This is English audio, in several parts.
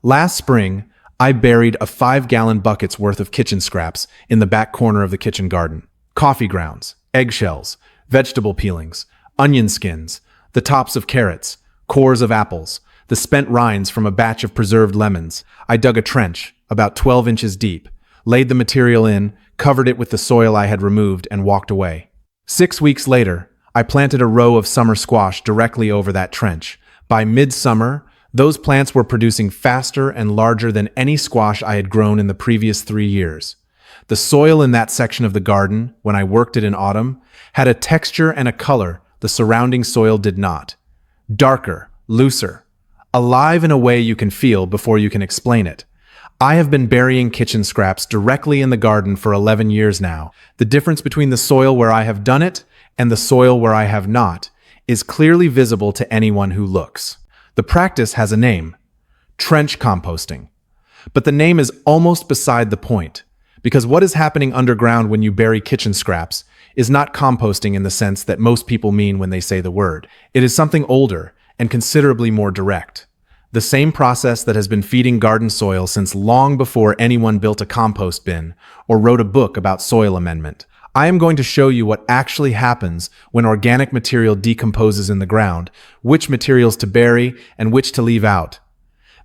Last spring, I buried a 5-gallon bucket's worth of kitchen scraps in the back corner of the kitchen garden. Coffee grounds, eggshells, vegetable peelings, onion skins, the tops of carrots, cores of apples, the spent rinds from a batch of preserved lemons. I dug a trench, about 12 inches deep, laid the material in, covered it with the soil I had removed, and walked away. 6 weeks later, I planted a row of summer squash directly over that trench. By midsummer, those plants were producing faster and larger than any squash I had grown in the previous 3 years. The soil in that section of the garden, when I worked it in autumn, had a texture and a color the surrounding soil did not. Darker, looser, alive in a way you can feel before you can explain it. I have been burying kitchen scraps directly in the garden for 11 years now. The difference between the soil where I have done it and the soil where I have not is clearly visible to anyone who looks. The practice has a name: trench composting. But the name is almost beside the point, because what is happening underground when you bury kitchen scraps is not composting in the sense that most people mean when they say the word. It is something older and considerably more direct. The same process that has been feeding garden soil since long before anyone built a compost bin or wrote a book about soil amendment. I am going to show you what actually happens when organic material decomposes in the ground, which materials to bury and which to leave out,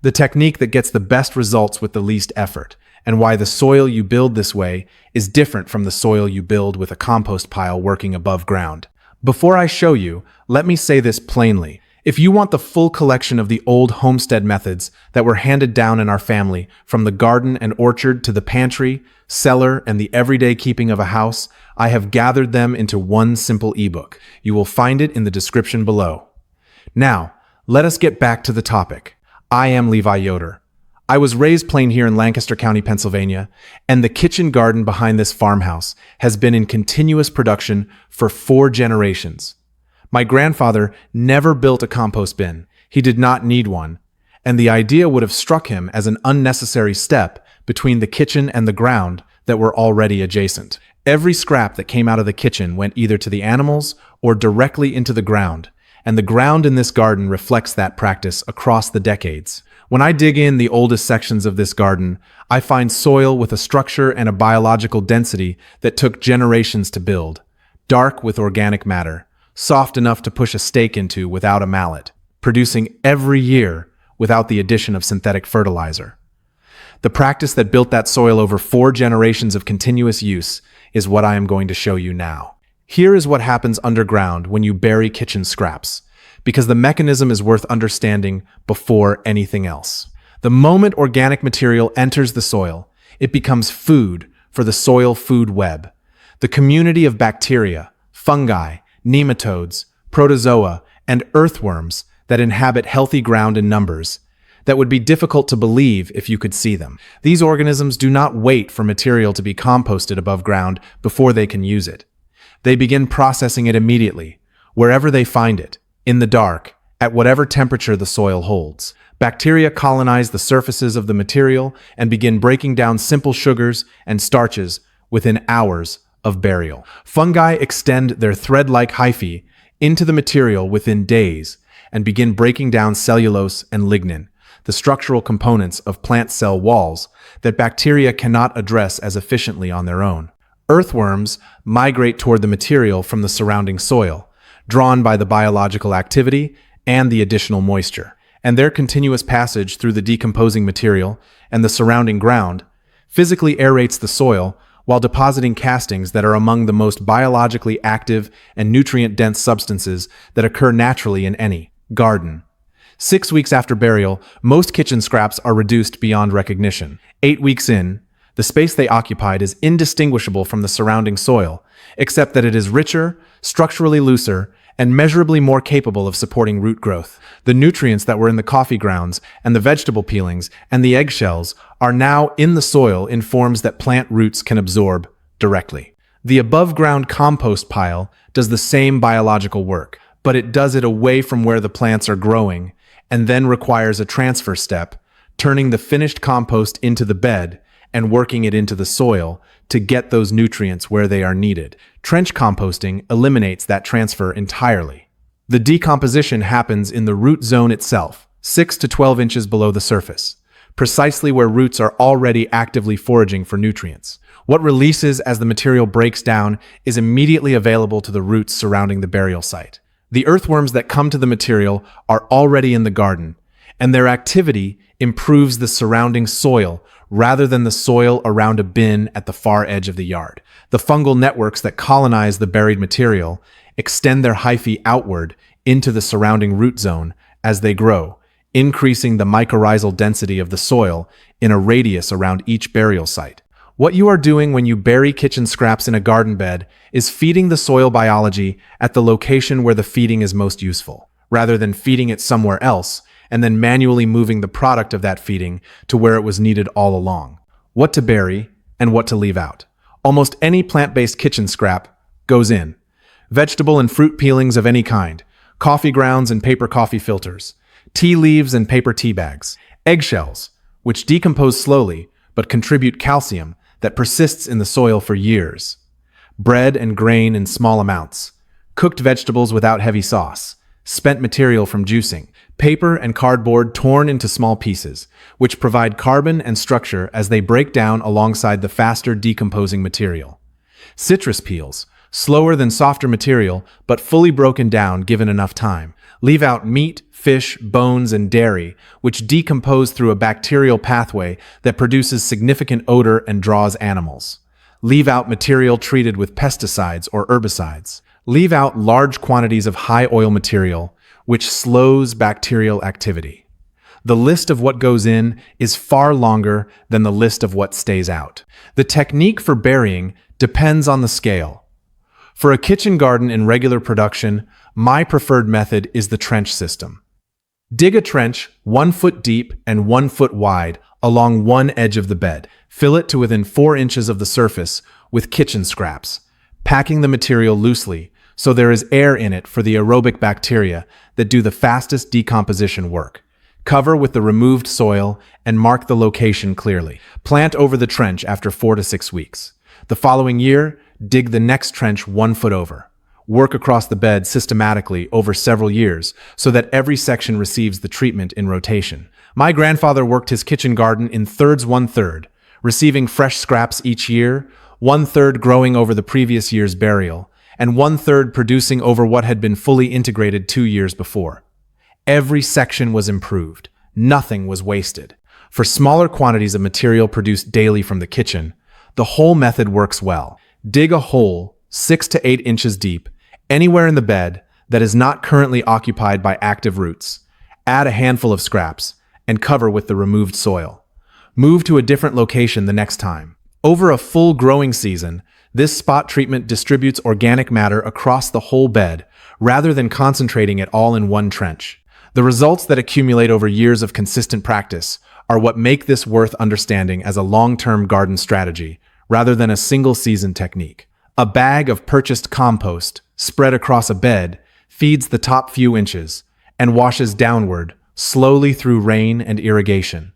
the technique that gets the best results with the least effort, and why the soil you build this way is different from the soil you build with a compost pile working above ground. Before I show you, let me say this plainly. If you want the full collection of the old homestead methods that were handed down in our family, from the garden and orchard to the pantry, cellar, and the everyday keeping of a house, I have gathered them into one simple ebook. You will find it in the description below. Now, let us get back to the topic. I am Levi Yoder. I was raised plain here in Lancaster County, Pennsylvania, and the kitchen garden behind this farmhouse has been in continuous production for 4 generations. My grandfather never built a compost bin. He did not need one, and the idea would have struck him as an unnecessary step between the kitchen and the ground that were already adjacent. Every scrap that came out of the kitchen went either to the animals or directly into the ground, and the ground in this garden reflects that practice across the decades. When I dig in the oldest sections of this garden, I find soil with a structure and a biological density that took generations to build, dark with organic matter, soft enough to push a stake into without a mallet, producing every year without the addition of synthetic fertilizer. The practice that built that soil over 4 generations of continuous use is what I am going to show you now. Here is what happens underground when you bury kitchen scraps, because the mechanism is worth understanding before anything else. The moment organic material enters the soil, it becomes food for the soil food web, the community of bacteria, fungi, nematodes, protozoa, and earthworms that inhabit healthy ground in numbers that would be difficult to believe if you could see them. These organisms do not wait for material to be composted above ground before they can use it. They begin processing it immediately, wherever they find it, in the dark, at whatever temperature the soil holds. Bacteria colonize the surfaces of the material and begin breaking down simple sugars and starches within hours of burial. Fungi extend their thread-like hyphae into the material within days and begin breaking down cellulose and lignin, the structural components of plant cell walls that bacteria cannot address as efficiently on their own. Earthworms migrate toward the material from the surrounding soil, drawn by the biological activity and the additional moisture, and their continuous passage through the decomposing material and the surrounding ground physically aerates the soil while depositing castings that are among the most biologically active and nutrient-dense substances that occur naturally in any garden. 6 weeks after burial, most kitchen scraps are reduced beyond recognition. 8 weeks in, the space they occupied is indistinguishable from the surrounding soil, except that it is richer, structurally looser, and measurably more capable of supporting root growth. The nutrients that were in the coffee grounds and the vegetable peelings and the eggshells are now in the soil in forms that plant roots can absorb directly. The above-ground compost pile does the same biological work, but it does it away from where the plants are growing and then requires a transfer step, turning the finished compost into the bed and working it into the soil to get those nutrients where they are needed. Trench composting eliminates that transfer entirely. The decomposition happens in the root zone itself, 6 to 12 inches below the surface, precisely where roots are already actively foraging for nutrients. What releases as the material breaks down is immediately available to the roots surrounding the burial site. The earthworms that come to the material are already in the garden, and their activity improves the surrounding soil rather than the soil around a bin at the far edge of the yard. The fungal networks that colonize the buried material extend their hyphae outward into the surrounding root zone as they grow, increasing the mycorrhizal density of the soil in a radius around each burial site. What you are doing when you bury kitchen scraps in a garden bed is feeding the soil biology at the location where the feeding is most useful, rather than feeding it somewhere else and then manually moving the product of that feeding to where it was needed all along. What to bury and what to leave out. Almost any plant-based kitchen scrap goes in. Vegetable and fruit peelings of any kind, coffee grounds and paper coffee filters, tea leaves and paper tea bags, eggshells, which decompose slowly but contribute calcium that persists in the soil for years, bread and grain in small amounts, cooked vegetables without heavy sauce, spent material from juicing, paper and cardboard torn into small pieces, which provide carbon and structure as they break down alongside the faster decomposing material. Citrus peels, slower than softer material, but fully broken down given enough time. Leave out meat, fish, bones, and dairy, which decompose through a bacterial pathway that produces significant odor and draws animals. Leave out material treated with pesticides or herbicides. Leave out large quantities of high oil material, which slows bacterial activity. The list of what goes in is far longer than the list of what stays out. The technique for burying depends on the scale. For a kitchen garden in regular production, my preferred method is the trench system. Dig a trench 1 foot deep and 1 foot wide along one edge of the bed. Fill it to within 4 inches of the surface with kitchen scraps, packing the material loosely so there is air in it for the aerobic bacteria that do the fastest decomposition work. Cover with the removed soil and mark the location clearly. Plant over the trench after 4 to 6 weeks. The following year, dig the next trench 1 foot over. Work across the bed systematically over several years so that every section receives the treatment in rotation. My grandfather worked his kitchen garden in thirds 1/3, receiving fresh scraps each year, 1/3 growing over the previous year's burial, and 1/3 producing over what had been fully integrated 2 years before. Every section was improved. Nothing was wasted. For smaller quantities of material produced daily from the kitchen, the whole method works well. Dig a hole 6 to 8 inches deep, anywhere in the bed that is not currently occupied by active roots. Add a handful of scraps and cover with the removed soil. Move to a different location the next time. Over a full growing season, this spot treatment distributes organic matter across the whole bed rather than concentrating it all in one trench. The results that accumulate over years of consistent practice are what make this worth understanding as a long-term garden strategy rather than a single-season technique. A bag of purchased compost spread across a bed feeds the top few inches and washes downward slowly through rain and irrigation.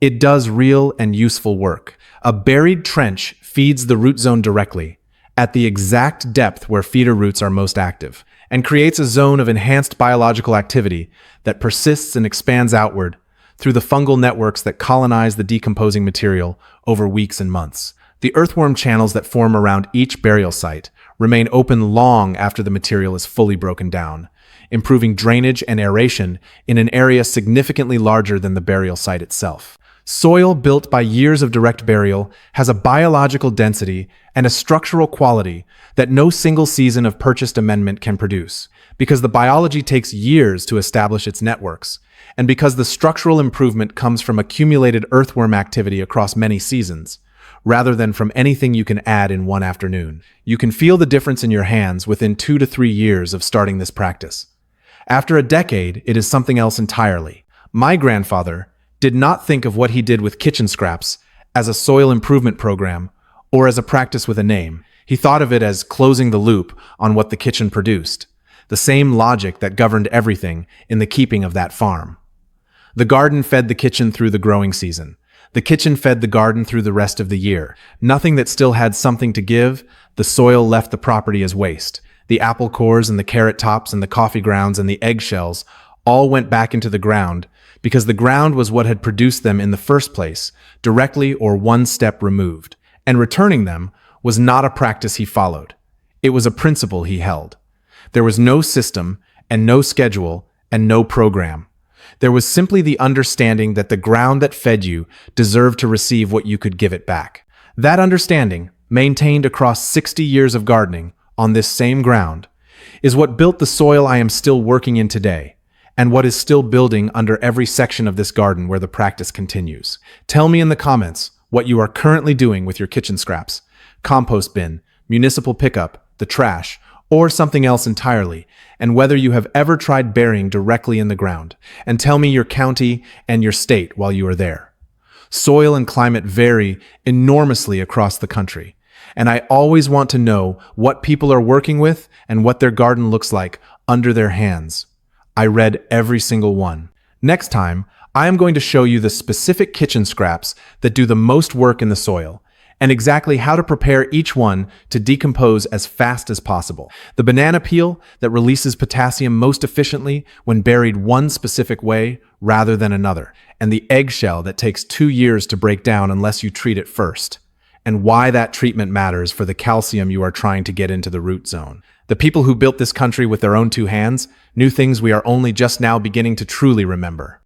It does real and useful work. A buried trench feeds the root zone directly, at the exact depth where feeder roots are most active, and creates a zone of enhanced biological activity that persists and expands outward through the fungal networks that colonize the decomposing material over weeks and months. The earthworm channels that form around each burial site remain open long after the material is fully broken down, improving drainage and aeration in an area significantly larger than the burial site itself. Soil built by years of direct burial has a biological density and a structural quality that no single season of purchased amendment can produce, because the biology takes years to establish its networks, and because the structural improvement comes from accumulated earthworm activity across many seasons, rather than from anything you can add in one afternoon. You can feel the difference in your hands within 2 to 3 years of starting this practice. After a decade, it is something else entirely. My grandfather did not think of what he did with kitchen scraps as a soil improvement program or as a practice with a name. He thought of it as closing the loop on what the kitchen produced, the same logic that governed everything in the keeping of that farm. The garden fed the kitchen through the growing season. The kitchen fed the garden through the rest of the year. Nothing that still had something to give, the soil left the property as waste. The apple cores and the carrot tops and the coffee grounds and the eggshells all went back into the ground because the ground was what had produced them in the first place, directly or one step removed, and returning them was not a practice he followed. It was a principle he held. There was no system, and no schedule, and no program. There was simply the understanding that the ground that fed you deserved to receive what you could give it back. That understanding, maintained across 60 years of gardening on this same ground, is what built the soil I am still working in today, and what is still building under every section of this garden where the practice continues. Tell me in the comments what you are currently doing with your kitchen scraps, compost bin, municipal pickup, the trash, or something else entirely, and whether you have ever tried burying directly in the ground. And tell me your county and your state while you are there. Soil and climate vary enormously across the country, and I always want to know what people are working with and what their garden looks like under their hands. I read every single one. Next time, I am going to show you the specific kitchen scraps that do the most work in the soil, and exactly how to prepare each one to decompose as fast as possible. The banana peel that releases potassium most efficiently when buried one specific way rather than another, and the eggshell that takes 2 years to break down unless you treat it first, and why that treatment matters for the calcium you are trying to get into the root zone. The people who built this country with their own 2 hands knew things we are only just now beginning to truly remember.